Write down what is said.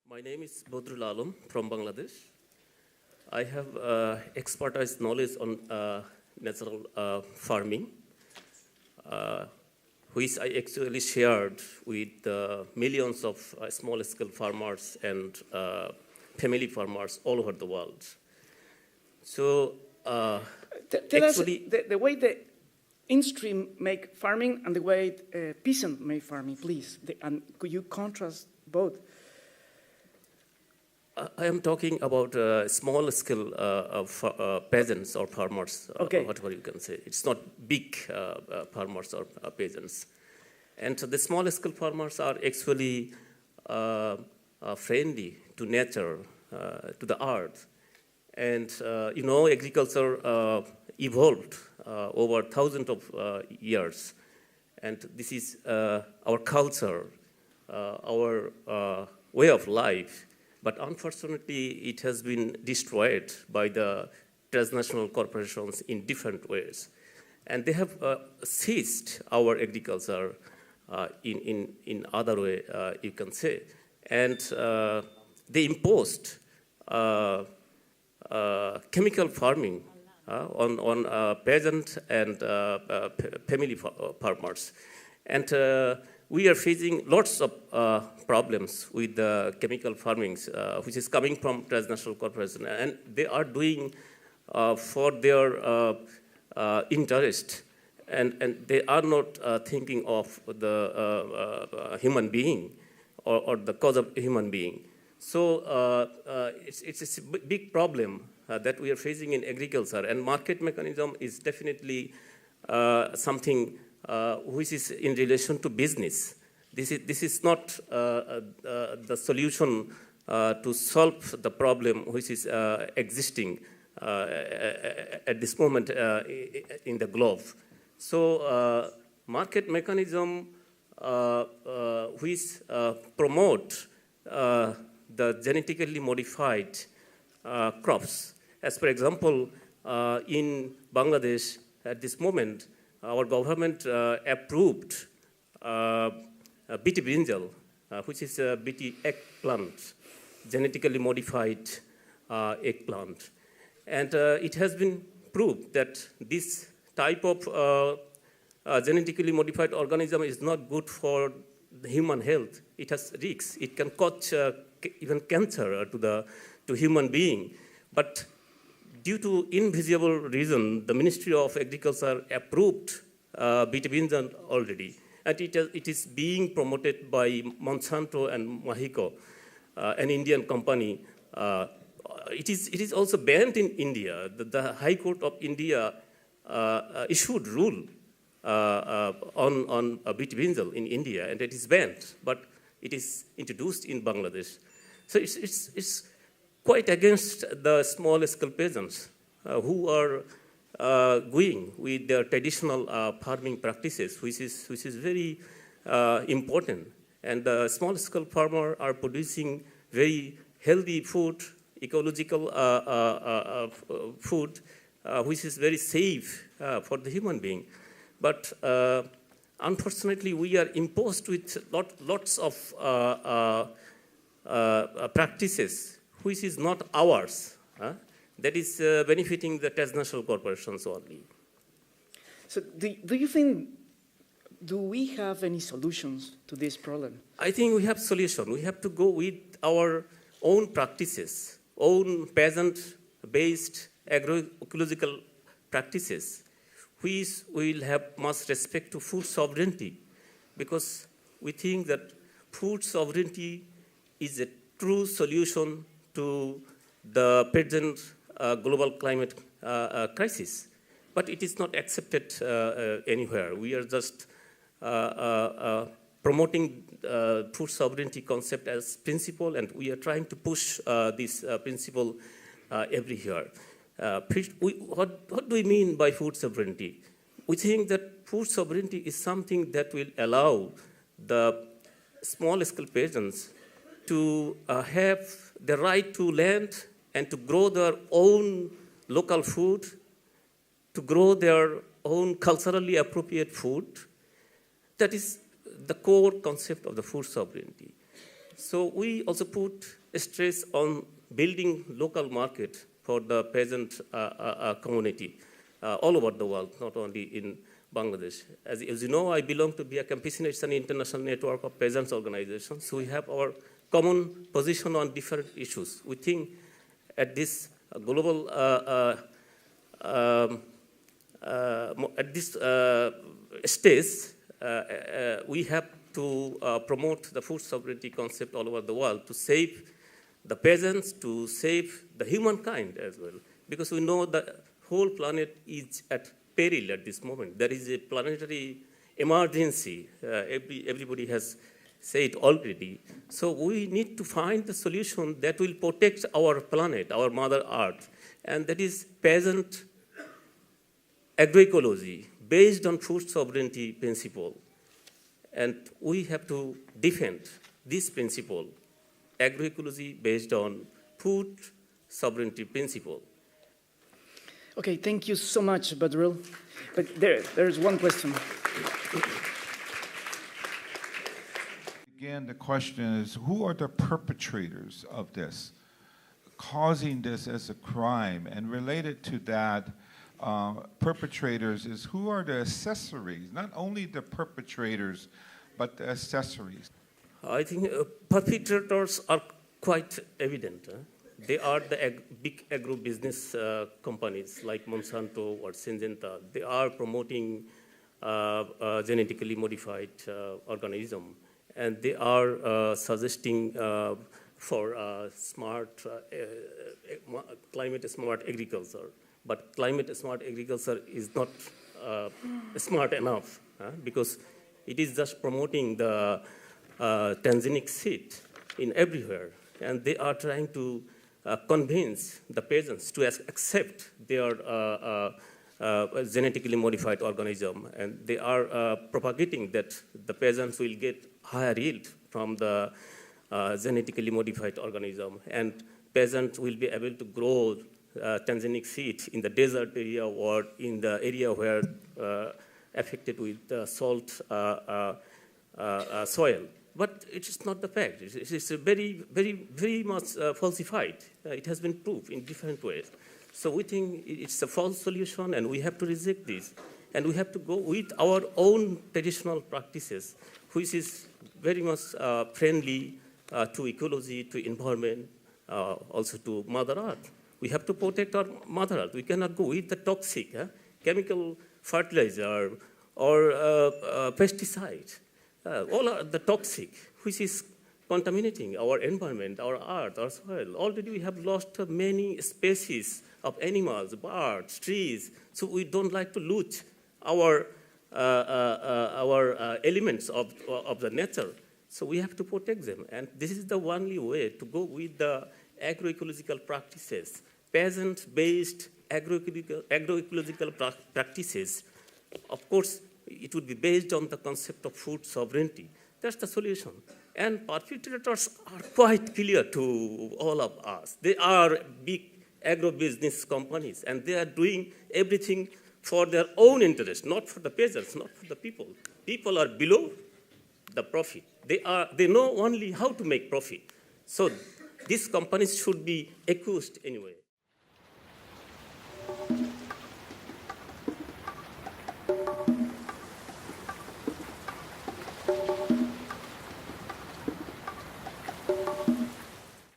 My name is Badrul from Bangladesh. I have expertise knowledge on natural farming, which I actually shared with millions of small-scale farmers and family farmers all over the world. So tell actually, us the way the in-stream make farming and the way peasant make farming, please. And could you contrast both? I am talking about small-scale peasants or farmers, okay. Whatever you can say. It's not big farmers or peasants. And so the small-scale farmers are actually friendly to nature, to the earth. And, agriculture evolved over thousands of years. And this is our culture, our way of life. But unfortunately, it has been destroyed by the transnational corporations in different ways. And they have seized our agriculture in other way, you can say. And they imposed chemical farming on peasant and family farmers. And we are facing lots of problems with the chemical farmings, which is coming from transnational corporations. And they are doing for their interest. And they are not thinking of the human being or the cause of human being. So it's a big problem that we are facing in agriculture. And market mechanism is definitely something which is in relation to business. This is not the solution to solve the problem which is existing at this moment in the globe. So market mechanism which promote the genetically modified crops. As for example, in Bangladesh at this moment, our government approved BT brinjal, which is a BT eggplant, genetically modified eggplant. And it has been proved that this type of genetically modified organism is not good for the human health. It has risks. It can cause even cancer to human being. But due to invisible reason, the Ministry of Agriculture approved BT brinjal already. And it is being promoted by Monsanto and Mahiko, an Indian company. It is also banned in India. The High Court of India issued rule on BT brinjal in India, and it is banned. But it is introduced in Bangladesh. So it's quite against the small-scale peasants who are going with their traditional farming practices, which is very important. And the small-scale farmers are producing very healthy food, ecological food, which is very safe for the human being. But unfortunately, we are imposed with lots of practices which is not ours. That is benefiting the transnational corporations only. So do you think, do we have any solutions to this problem? I think we have solution. We have to go with our own practices, own peasant-based agroecological practices, which will have much respect to food sovereignty, because we think that food sovereignty is a true solution to the present global climate crisis. But it is not accepted anywhere. We are just promoting food sovereignty concept as principle, and we are trying to push this principle everywhere. What do we mean by food sovereignty? We think that food sovereignty is something that will allow the small-scale peasants to have the right to land and to grow their own local food, to grow their own culturally appropriate food. That is the core concept of the food sovereignty. So we also put stress on building local market for the peasant community all over the world, not only in Bangladesh. As you know, I belong to be a Campesino. It's an international network of peasants organizations. So we have our common position on different issues. We think at this global, at this stage, we have to promote the food sovereignty concept all over the world to save the peasants, to save the humankind as well. Because we know the whole planet is at peril at this moment. There is a planetary emergency. Everybody has said already. So we need to find the solution that will protect our planet, our Mother Earth. And that is peasant agroecology based on food sovereignty principle. And we have to defend this principle, agroecology based on food sovereignty principle. Okay, thank you so much, Badrul. But there's one question. Again, the question is, who are the perpetrators of this, causing this as a crime? And related to that, perpetrators is who are the accessories, not only the perpetrators, but the accessories? I think perpetrators are quite evident. They are the big agro-business companies like Monsanto or Syngenta. They are promoting genetically modified organism, and they are suggesting for smart, climate-smart agriculture. But climate-smart agriculture is not smart enough because it is just promoting the transgenic seed in everywhere, and they are trying to convince the peasants to accept their genetically modified organism, and they are propagating that the peasants will get higher yield from the genetically modified organism, and peasants will be able to grow transgenic seed in the desert area or in the area where affected with salt soil. But it is not the fact. It is very much falsified. It has been proved in different ways. So we think it's a false solution, and we have to reject this. And we have to go with our own traditional practices, which is very much friendly to ecology, to environment, also to Mother Earth. We have to protect our Mother Earth. We cannot go with the toxic chemical fertilizer or pesticide. All are the toxic, which is contaminating our environment, our earth, our soil. Already we have lost many species of animals, birds, trees. So we don't like to lose our elements of the nature. So we have to protect them. And this is the only way to go with the agroecological practices, peasant-based agroecological practices. Of course, it would be based on the concept of food sovereignty. That's the solution. And perpetrators are quite clear to all of us. They are big agro-business companies, and they are doing everything for their own interest, not for the peasants, not for the people. People are below the profit. They know only how to make profit. So these companies should be accused anyway.